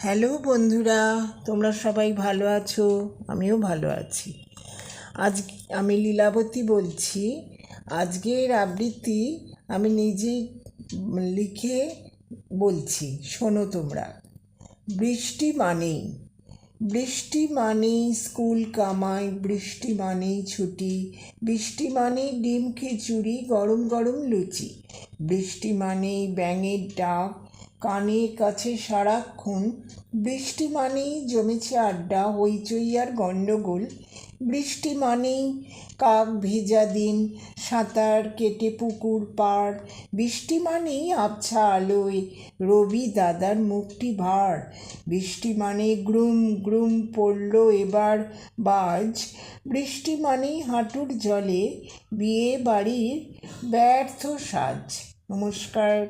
Hello বন্ধুরা, তোমরা সবাই ভালো আছো? আমিও ভালো আছি। আজ আমি লীলাবতী বলছি। আজকের আবৃত্তি আমি নিজেই লিখে বলছি, শোনো তোমরা। বৃষ্টি মানেই স্কুল কামাই, বৃষ্টি মানেই ছুটি, বৃষ্টি মানেই ডিম খিচুড়ি, গরম গরম লুচি, বৃষ্টি মানেই ব্যাঙের ডাক কানের কাছে সারাক্ষণ, বৃষ্টি মানেই জমেছে আড্ডা, হইচই আর গণ্ডগোল, বৃষ্টি মানেই কাক ভেজা দিন, সাঁতার কেটে পুকুর পাড়, বৃষ্টি মানেই আবছা আলোয় রবি দাদার মুখটি ভার, বৃষ্টি মানে গ্রুম গ্রুম পড়ল এবার বাজ, বৃষ্টি মানেই হাঁটুর জলে বিয়ে বাড়ির ব্যর্থ সাজ। নমস্কার।